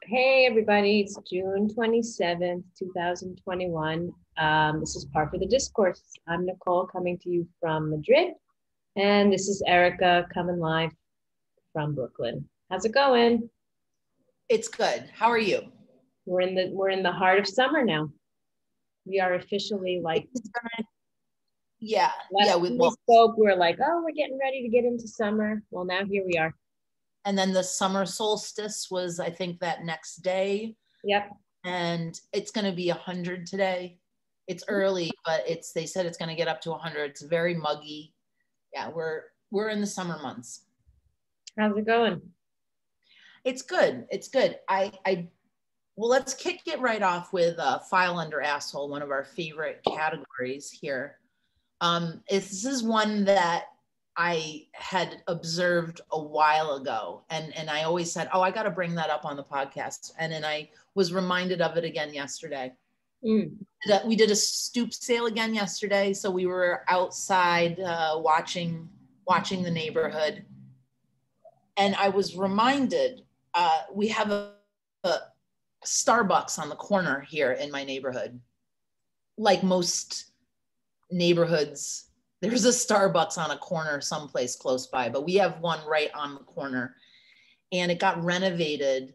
Hey everybody, it's June 27th, 2021. This is part of the Discourse. I'm Nicole coming to you from Madrid, and this is Erica coming live from Brooklyn. How's it going? It's good. How are you? We're in the heart of summer now. We are officially like Yeah. last time we spoke, we were like, oh, we're getting ready to get into summer. Well, now here we are. And then the summer solstice was, I think, that next day. Yep. And it's going to be 100 today. It's early, but they said it's going to get up to 100. It's very muggy. Yeah, we're in the summer months. How's it going? It's good. It's good. Well, let's kick it right off with File Under Asshole, one of our favorite categories here. This is one that I had observed a while ago, and I always said, oh, I got to bring that up on the podcast. And then I was reminded of it again yesterday. We did a stoop sale again yesterday. So we were outside watching the neighborhood. And I was reminded, we have a Starbucks on the corner here in my neighborhood. Like most neighborhoods, there's a Starbucks on a corner someplace close by, but we have one right on the corner, and it got renovated.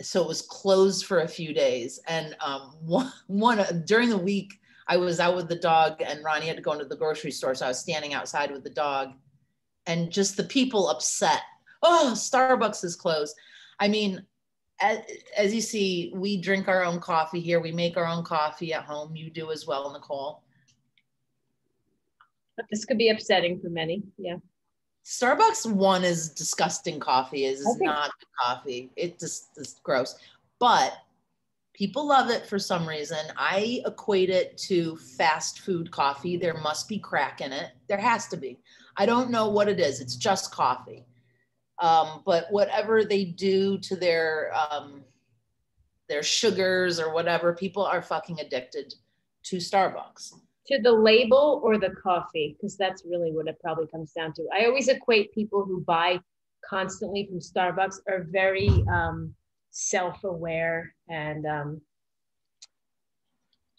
So it was closed for a few days. And during the week, I was out with the dog, and Ronnie had to go into the grocery store. So I was standing outside with the dog, and just the people upset. Oh, Starbucks is closed. I mean, as you see, we drink our own coffee here. We make our own coffee at home. You do as well, Nicole. But this could be upsetting for many. Yeah. Starbucks one is disgusting coffee. It's not good coffee. It just is gross. But people love it for some reason. I equate it to fast food coffee. There must be crack in it. There has to be. I don't know what it is. It's just coffee. But whatever they do to their sugars or whatever, people are fucking addicted to Starbucks. To the label or the coffee? Because that's really what it probably comes down to. I always equate people who buy constantly from Starbucks are very self-aware. And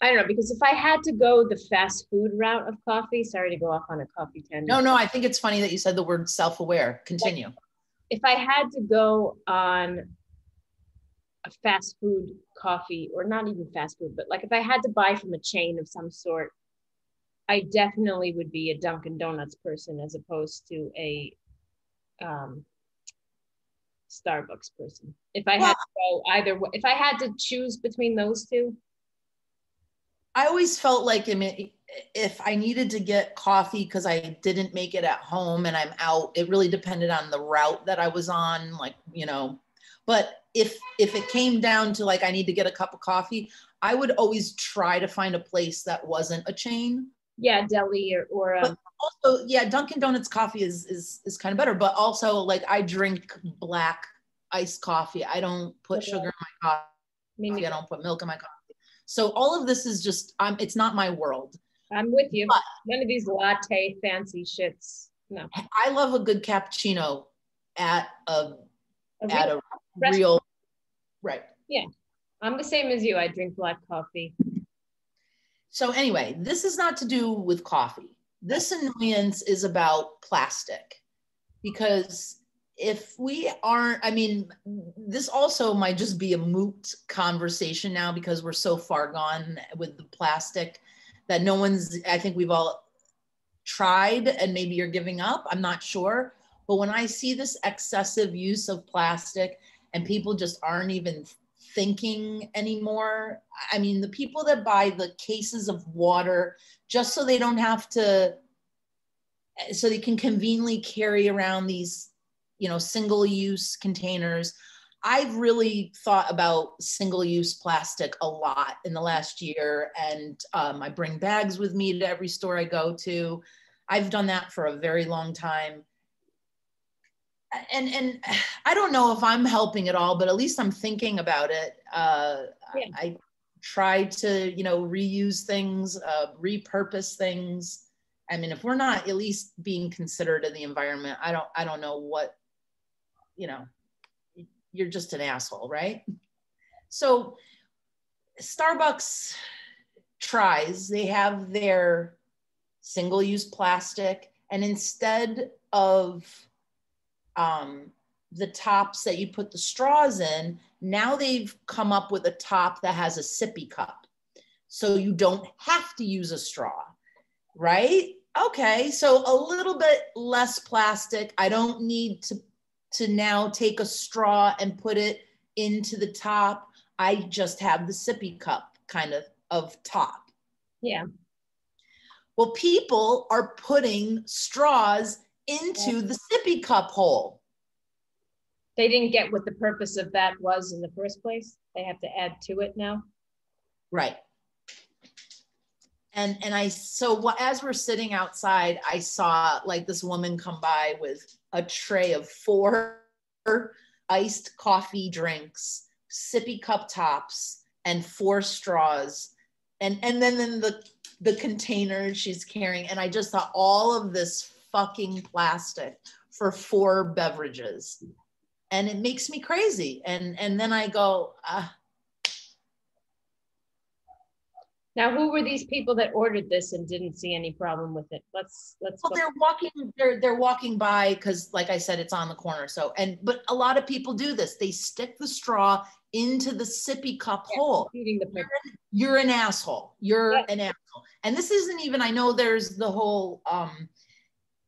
I don't know, because if I had to go the fast food route of coffee, sorry to go off on a coffee tangent. No, I think it's funny that you said the word self-aware. Continue. If I had to go on a fast food coffee, or not even fast food, but like if I had to buy from a chain of some sort, I definitely would be a Dunkin' Donuts person as opposed to a Starbucks person. If I had to go if I had to choose between those two. I always felt like if I needed to get coffee because I didn't make it at home and I'm out, it really depended on the route that I was on, but if it came down to like, I need to get a cup of coffee, I would always try to find a place that wasn't a chain. Yeah, deli or but also, yeah, Dunkin' Donuts coffee is kind of better, but also like I drink black iced coffee. I don't put sugar in my coffee. I don't put milk in my coffee. So all of this is just, it's not my world. I'm with you. But none of these latte fancy shits. No. I love a good cappuccino at a real, right. Yeah. I'm the same as you. I drink black coffee. So anyway, this is not to do with coffee. This annoyance is about plastic, because if we aren't, this also might just be a moot conversation now because we're so far gone with the plastic that I think we've all tried and maybe you're giving up. I'm not sure. But when I see this excessive use of plastic and people just aren't even thinking anymore. I mean, the people that buy the cases of water just so they don't have to, so they can conveniently carry around these, single-use containers. I've really thought about single-use plastic a lot in the last year, and I bring bags with me to every store I go to. I've done that for a very long time. And I don't know if I'm helping at all, but at least I'm thinking about it. I try to, reuse things, repurpose things. I mean, if we're not at least being considerate of the environment, I don't know what, you're just an asshole, right? So Starbucks tries, they have their single-use plastic, and instead of the tops that you put the straws in, now they've come up with a top that has a sippy cup. So you don't have to use a straw, right? Okay, so a little bit less plastic. I don't need to now take a straw and put it into the top. I just have the sippy cup kind of top. Yeah. Well, people are putting straws into the sippy cup hole. They didn't get what the purpose of that was in the first place. They have to add to it now. Right. And so as we're sitting outside, I saw like this woman come by with a tray of 4 iced coffee drinks, sippy cup tops, and 4 straws. And then the container she's carrying. And I just thought, all of this fucking plastic for 4 beverages. And it makes me crazy. And then I go, Now, who were these people that ordered this and didn't see any problem with it? Let's. Well, they're walking by because, like I said, it's on the corner. So, but a lot of people do this. They stick the straw into the sippy cup hole. You're an asshole. You're an asshole. And this isn't even, I know there's the whole,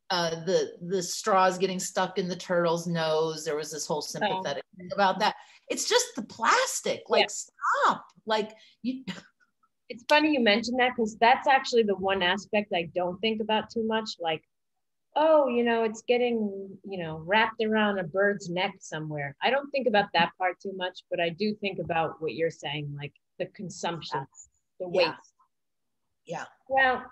the straws getting stuck in the turtle's nose. There was this whole sympathetic thing about that. It's just the plastic. Like, stop. Like, you. It's funny you mentioned that, because that's actually the one aspect I don't think about too much. Like, oh, it's getting, wrapped around a bird's neck somewhere. I don't think about that part too much, but I do think about what you're saying, like the consumption, the waste. Yeah. Well,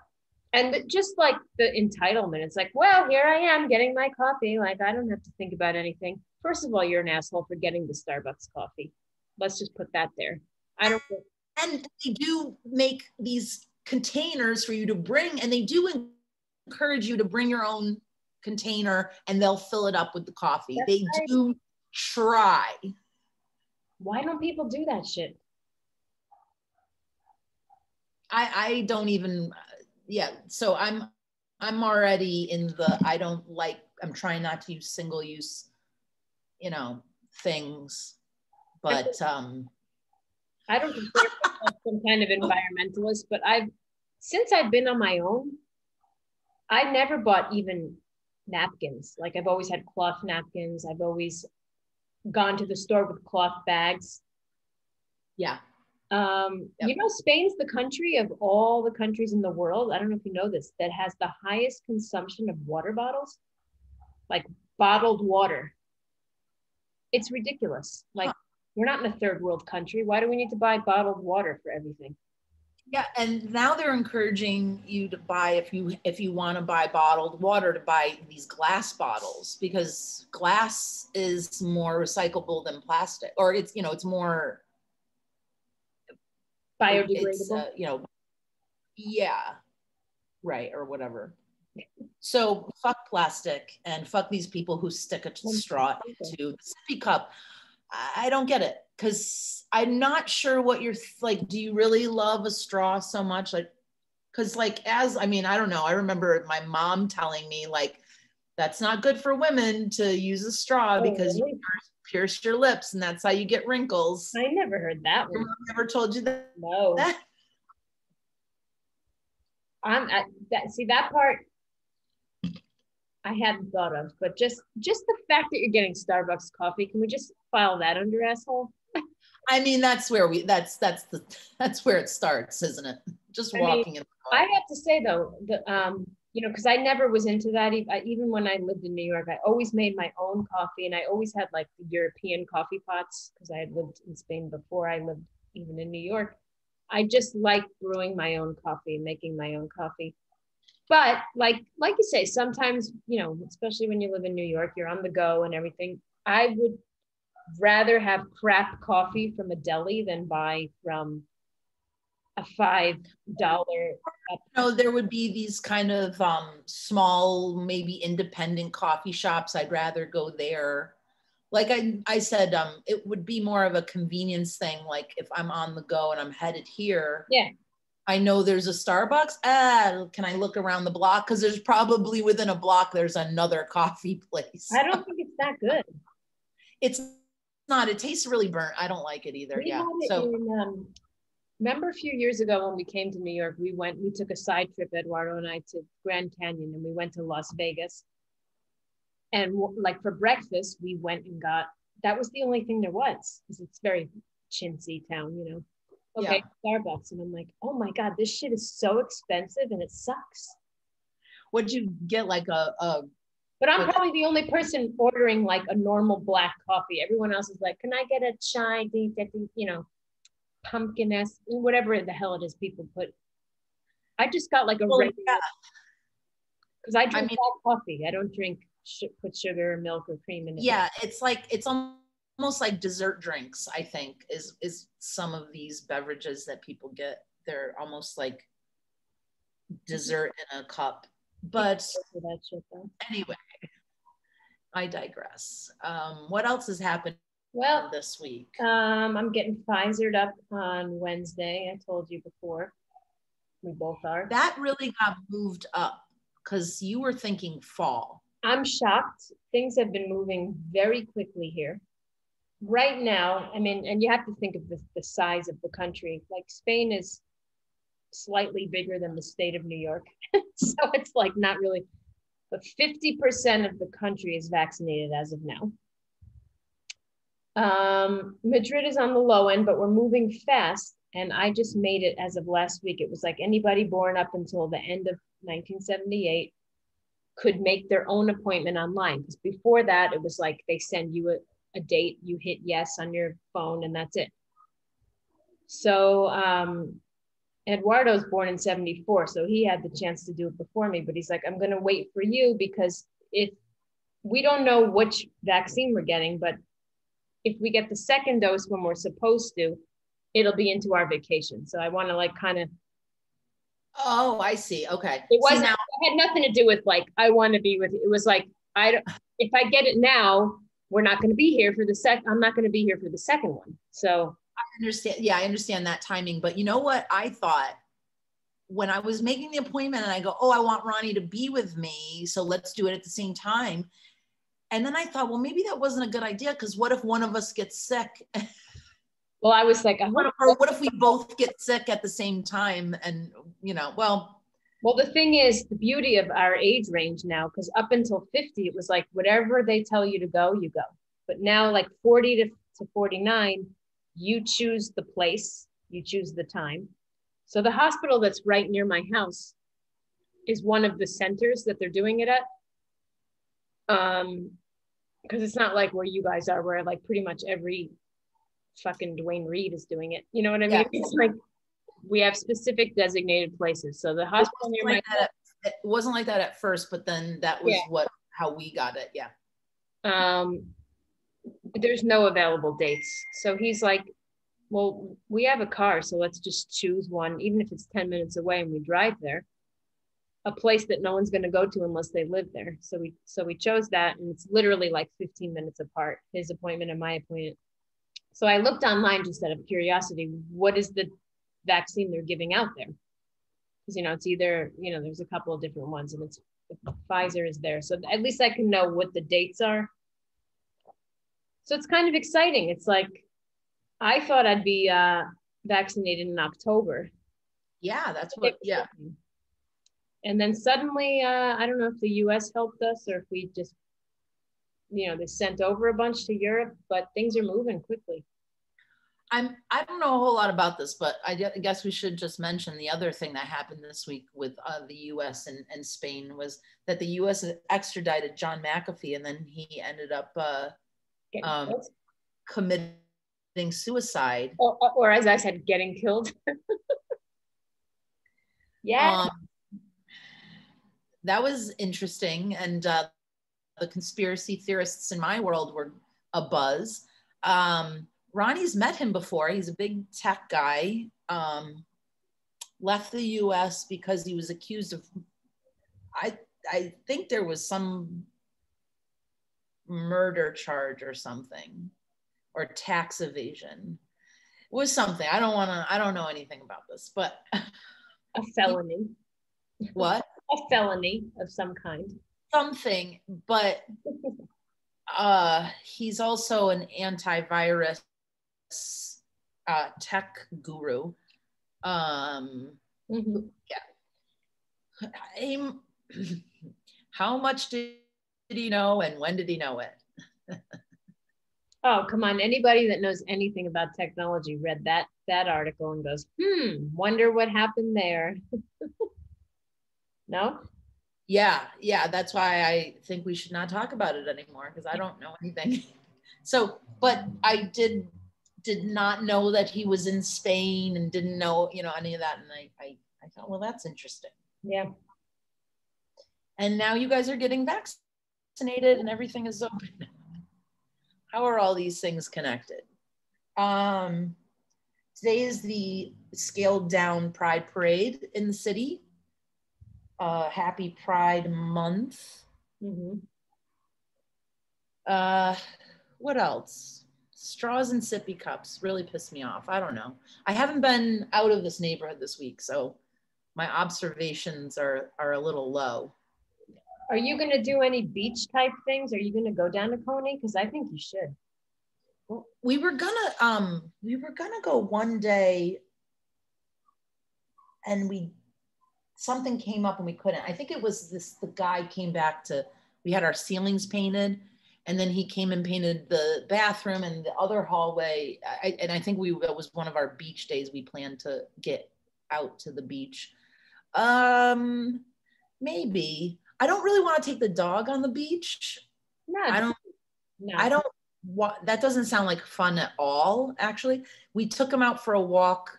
and just like the entitlement, it's like, well, here I am getting my coffee. Like, I don't have to think about anything. First of all, you're an asshole for getting the Starbucks coffee. Let's just put that there. I don't think. And they do make these containers for you to bring, and they do encourage you to bring your own container, and they'll fill it up with the coffee. They do try. Why don't people do that shit? I don't even, so I'm already in the, I'm trying not to use single use, things, but I don't consider myself some kind of environmentalist, but since I've been on my own, I never bought even napkins. Like, I've always had cloth napkins. I've always gone to the store with cloth bags. Yeah. Spain's the country of all the countries in the world, I don't know if you know this, that has the highest consumption of water bottles, like bottled water. It's ridiculous. Like, we're not in a third world country. Why do we need to buy bottled water for everything? Yeah, and now they're encouraging you to buy, if you want to buy bottled water, to buy these glass bottles, because glass is more recyclable than plastic, or it's more biodegradable. Right, or whatever. So fuck plastic, and fuck these people who stick a straw into the sippy cup. I don't get it, because I'm not sure what you're like. Do you really love a straw so much? Like, because I don't know. I remember my mom telling me, like, that's not good for women to use a straw because you pierce your lips, and that's how you get wrinkles. I never heard that one. Your mom never told you that? No. That part I hadn't thought of, but just the fact that you're getting Starbucks coffee, can we just file that under asshole? I mean, that's where it starts, isn't it? Just walking in. I have to say though, because I never was into that. Even when I lived in New York, I always made my own coffee, and I always had like the European coffee pots, because I had lived in Spain before I lived even in New York. I just like brewing my own coffee, making my own coffee. But like you say, sometimes, especially when you live in New York, you're on the go and everything. I would rather have crap coffee from a deli than buy from a $5. There would be these kind of small, maybe independent coffee shops. I'd rather go there. like I said, it would be more of a convenience thing. Like if I'm on the go and I'm headed here, Yeah. I know there's a Starbucks. Can I look around the block? Because there's probably within a block, there's another coffee place. I don't think it's that good. It's not. It tastes really burnt. I don't like it either. We Yeah. had it So in, remember a few years ago when we came to New York, we took a side trip, Eduardo and I, to Grand Canyon, and we went to Las Vegas. And like for breakfast, we went and got, that was the only thing there was, because it's very chintzy town, you know. Okay, yeah. Starbucks. And I'm like, oh my God, this shit is so expensive and it sucks. What'd you get? Like but I'm probably the only person ordering like a normal black coffee. Everyone else is like, can I get a chai, you know, pumpkin whatever the hell it is people put. I just got like a regular, because I drink black coffee. I don't drink put sugar or milk or cream in it. Yeah, it's like, it's almost like dessert drinks, I think, is some of these beverages that people get. They're almost like dessert in a cup. But anyway, I digress. What else has happened this week? I'm getting Pfizered up on Wednesday. I told you before. We both are. That really got moved up because you were thinking fall. I'm shocked. Things have been moving very quickly here. Right now, I mean, and you have to think of the size of the country. Like Spain is slightly bigger than the state of New York. So it's like not really, but 50% of the country is vaccinated as of now. Madrid is on the low end, but we're moving fast. And I just made it as of last week. It was like anybody born up until the end of 1978 could make their own appointment online. Because before that, it was like they send you a date, you hit yes on your phone, and that's it. So Eduardo's born in 74, so he had the chance to do it before me, but he's like, I'm going to wait for you because if we don't know which vaccine we're getting, but if we get the second dose when we're supposed to, it'll be into our vacation. So I want to like kind of. Oh, I see. Okay. It wasn't, it had nothing to do with like, I want to be with you. It was like, if I get it now, we're not going to be here for I'm not going to be here for the second one. So I understand. Yeah, I understand that timing. But you know what I thought when I was making the appointment and I go, oh, I want Ronnie to be with me. So let's do it at the same time. And then I thought, well, maybe that wasn't a good idea because what if one of us gets sick? Well, I was like, what if we both get sick at the same time? And, you know, well, the thing is the beauty of our age range now, because up until 50, it was like, whatever they tell you to go, you go. But now like 40 to 49, you choose the place, you choose the time. So the hospital that's right near my house is one of the centers that they're doing it at. Because it's not like where you guys are, where like pretty much every fucking Dwayne Reed is doing it. You know what I mean? Yeah. It's like we have specific designated places. So the hospital near my house, it wasn't like that at first, but then that was how we got it. Yeah. There's no available dates. So he's like, well, we have a car, so let's just choose one, even if it's 10 minutes away and we drive there. A place that no one's going to go to unless they live there. So we chose that, and it's literally like 15 minutes apart, his appointment and my appointment. So I looked online just out of curiosity, what is the vaccine they're giving out there? Because, you know, it's either, you know, there's a couple of different ones, and it's Pfizer is there. So at least I can know what the dates are. So it's kind of exciting. It's like, I thought I'd be vaccinated in October. Yeah, that's what, yeah. And then suddenly, I don't know if the US helped us or if we just, you know, they sent over a bunch to Europe, but things are moving quickly. I don't know a whole lot about this, but I guess we should just mention the other thing that happened this week with the US and Spain was that the US extradited John McAfee, and then he ended up committing suicide. Or as I said, getting killed. Yeah. That was interesting. And the conspiracy theorists in my world were abuzz. Ronnie's met him before. He's a big tech guy. Left the US because he was accused of, I think there was some murder charge or something, or tax evasion. It was something. I don't know anything about this, but A felony. what? A felony of some kind. Something, but he's also an antivirus tech guru. Mm-hmm. Yeah. How much did he know and when did he know it? Oh, come on. Anybody that knows anything about technology read that article and goes, wonder what happened there. No? Yeah. That's why I think we should not talk about it anymore, because I don't know anything. So, but I did not know that he was in Spain and didn't know, any of that. And I thought, well, that's interesting. Yeah. And now you guys are getting vaccinated and everything is open. How are all these things connected? Today is the scaled down Pride Parade in the city. Happy Pride Month. Mm-hmm. What else? Straws and sippy cups really piss me off. I don't know. I haven't been out of this neighborhood this week, so my observations are a little low. Are you going to do any beach type things? Are you going to go down to Coney? Because I think you should. Well, we were gonna go one day, and something came up and we couldn't. I think it was the guy came back we had our ceilings painted, and then he came and painted the bathroom and the other hallway. And I think it was one of our beach days. We planned to get out to the beach. Maybe. I don't really want to take the dog on the beach. No. I don't that doesn't sound like fun at all. Actually, we took him out for a walk,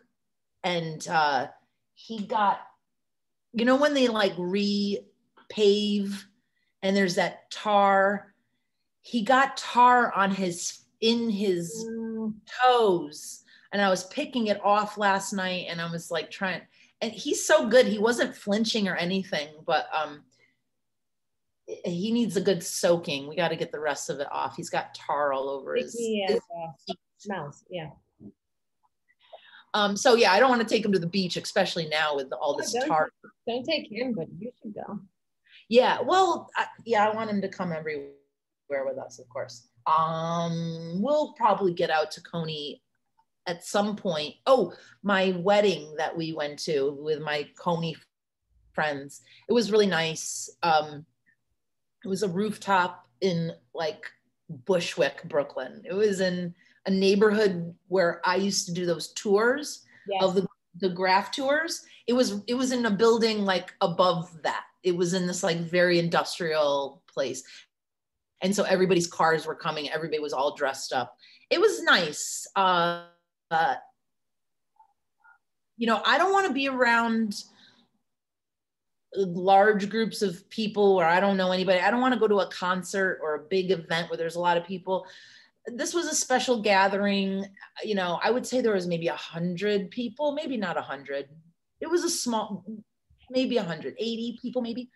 and he got, when they like repave and there's that tar, he got tar on in his toes, and I was picking it off last night, and I was like trying, and he's so good. He wasn't flinching or anything, but he needs a good soaking. We got to get the rest of it off. He's got tar all over his mouth. Yeah. So yeah, I don't want to take him to the beach, especially now with all this tar. Don't take him, but you should go. Yeah. Well, I want him to come everywhere with us, of course. We'll probably get out to Coney at some point. Oh, my wedding that we went to with my Coney friends. It was really nice. It was a rooftop in like Bushwick, Brooklyn. It was in a neighborhood where I used to do those tours. Yes. Of the graph tours. It was in a building like above that. It was in this like very industrial place. And so everybody's cars were coming. Everybody was all dressed up. It was nice. I don't want to be around large groups of people where I don't know anybody. I don't want to go to a concert or a big event where there's a lot of people. This was a special gathering. I would say there was maybe 100 people, maybe not 100. It was a small, maybe 180 people, maybe.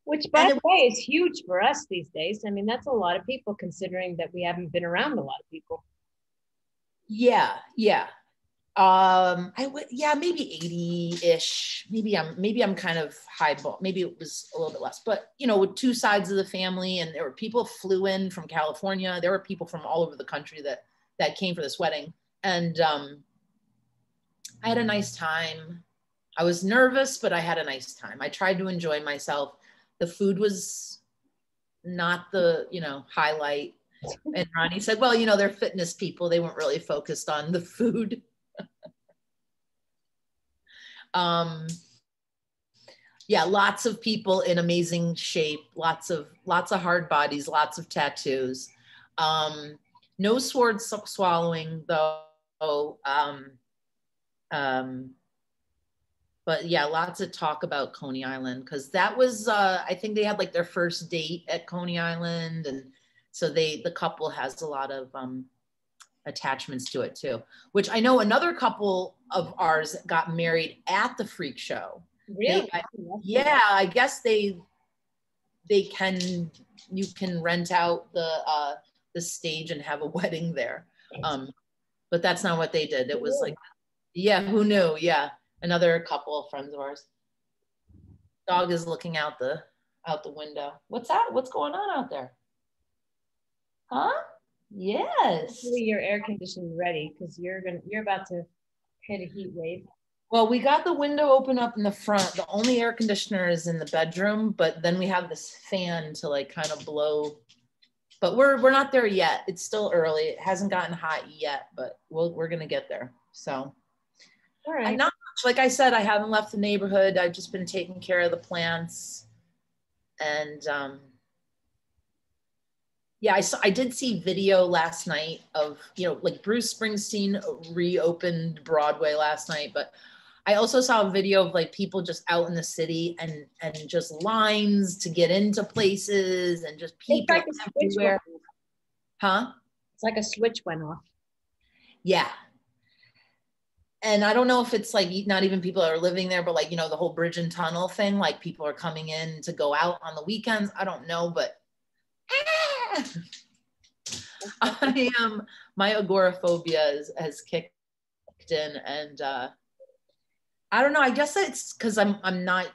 Which, by the way, is huge for us these days. I mean, that's a lot of people considering that we haven't been around a lot of people. Yeah. Maybe 80-ish. Maybe I'm kind of highball. Maybe it was a little bit less, but with two sides of the family, and there were people flew in from California. There were people from all over the country that came for this wedding, and I had a nice time. I was nervous, but I had a nice time. I tried to enjoy myself. The food was not the highlight, and Ronnie said, "Well, they're fitness people. They weren't really focused on the food." Lots of people in amazing shape, lots of hard bodies, lots of tattoos. No sword swallowing though. But yeah, lots of talk about Coney Island, because that was I think they had like their first date at Coney Island, and so the couple has a lot of attachments to it too, which I know another couple of ours got married at the freak show. Really? I guess they you can rent out the stage and have a wedding there. But that's not what they did. It was like, yeah, who knew? Yeah. Another couple of friends of ours. Dog is looking out the window. What's that? What's going on out there? Huh? Yes. Hopefully your air conditioning ready, because you're about to hit a heat wave. Well, we got the window open up in the front. The only air conditioner is in the bedroom, but then we have this fan to like kind of blow. But we're not there yet. It's still early. It hasn't gotten hot yet, but we're gonna get there. So, all right. And not much. Like I said, I haven't left the neighborhood. I've just been taking care of the plants, and yeah, I did see video last night of, like Bruce Springsteen reopened Broadway last night, but I also saw a video of like people just out in the city and just lines to get into places and just people everywhere. Huh? It's like a switch went off. Yeah. And I don't know if it's like not even people that are living there, but like, the whole bridge and tunnel thing, like people are coming in to go out on the weekends. I don't know, but my agoraphobia has kicked in, and I don't know. I guess it's because I'm not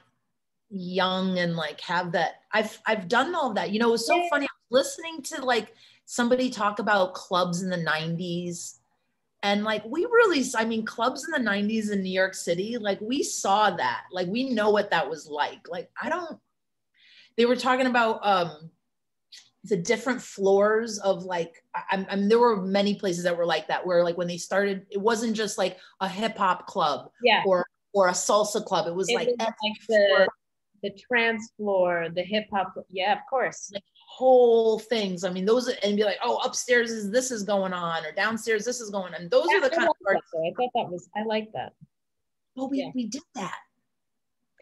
young and like have that. I've done all of that. It was so funny. I was listening to like somebody talk about clubs in the 90s. And like, clubs in the 90s in New York City, like we saw that, like, we know what that was like. Like, they were talking about the different floors of like, there were many places that were like that, where like when they started, it wasn't just like a hip hop club or a salsa club. It was like the trance floor, the hip hop. Yeah, of course. Like whole things. Those, and be like, oh, upstairs this is going on, or downstairs this is going on. Those are the kind of parts. I like that. Well, we did that.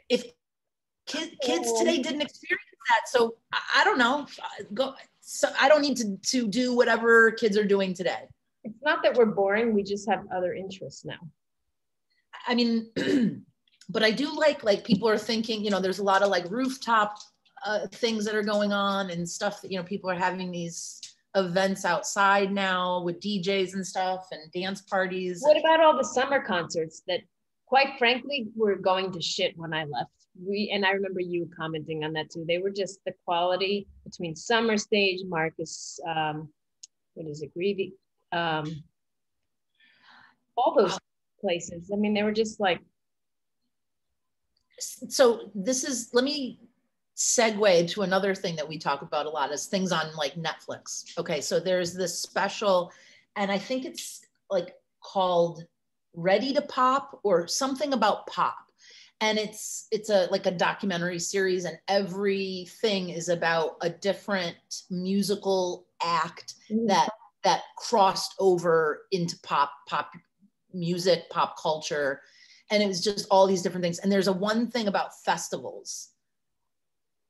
If kids today didn't experience that, so I don't know. So I don't need to do whatever kids are doing today. It's not that we're boring. We just have other interests now. But I do like people are thinking, there's a lot of like rooftop things that are going on and stuff that, people are having these events outside now with DJs and stuff and dance parties. What about all the summer concerts that, quite frankly, were going to shit when I left? And I remember you commenting on that too. They were just, the quality between Summer Stage, Marcus, Greevy, all those places. They were just like. So let me segue to another thing that we talk about a lot, is things on like Netflix. Okay, so there's this special, and I think it's like called Ready to Pop or something about pop. And it's like a documentary series, and everything is about a different musical act that crossed over into pop music, pop culture. And it was just all these different things. And there's one thing about festivals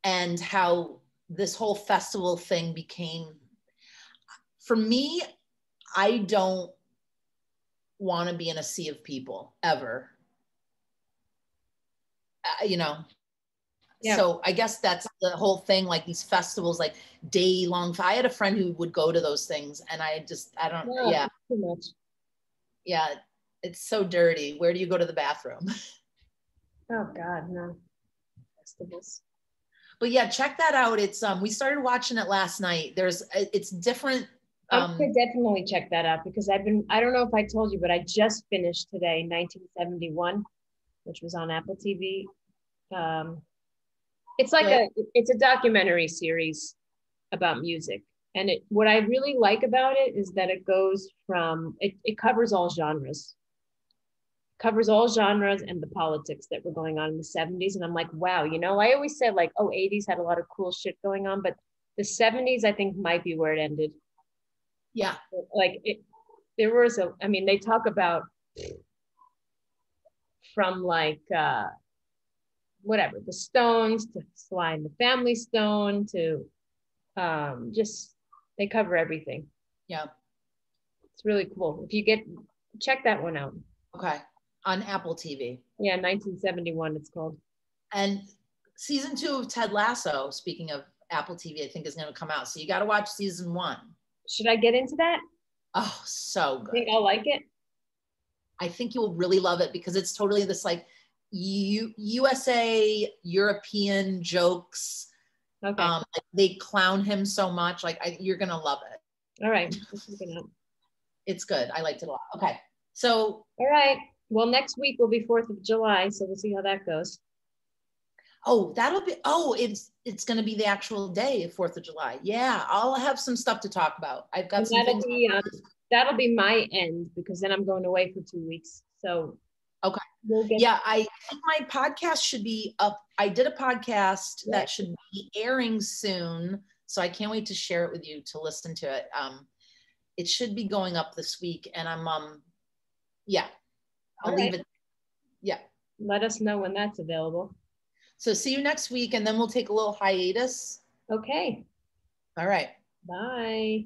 and how this whole festival thing became, for me, I don't want to be in a sea of people ever. Yeah. So I guess that's the whole thing, like these festivals, like day long. I had a friend who would go to those things, and too much. Yeah. It's so dirty. Where do you go to the bathroom? Oh God, no. Festivals. But yeah, check that out. It's we started watching it last night. It's different. I'm gonna definitely check that out, because I don't know if I told you, but I just finished today 1971, which was on Apple TV. It's like it's a documentary series about music. And what I really like about it is that it goes from, it covers all genres. Covers all genres and the politics that were going on in the 70s. And I'm like, wow, I always said like, 80s had a lot of cool shit going on, but the 70s, I think, might be where it ended. Yeah. Like there was they talk about from like, the Stones to Sly and the Family Stone to just, they cover everything. Yeah. It's really cool. If you check that one out. Okay. On Apple TV. Yeah, 1971 it's called. And season 2 of Ted Lasso, speaking of Apple TV, I think is going to come out. So you got to watch season 1. Should I get into that? Oh, so good. Think I'll like it? I think you'll really love it because it's totally this like USA European jokes. Okay. Like they clown him so much. Like you're going to love it. All right. It's good. I liked it a lot. Okay. So. All right. Well, next week will be 4th of July. So we'll see how that goes. Oh, it's going to be the actual day of 4th of July. Yeah. I'll have some stuff to talk about. I've got some things. That'll be my end because then I'm going away for 2 weeks. So. Okay. I think my podcast should be up. I did a podcast that should be airing soon. So I can't wait to share it with you to listen to it. It should be going up this week and I'm, I'll leave it. Yeah. Let us know when that's available. So see you next week and then we'll take a little hiatus. Okay. All right. Bye.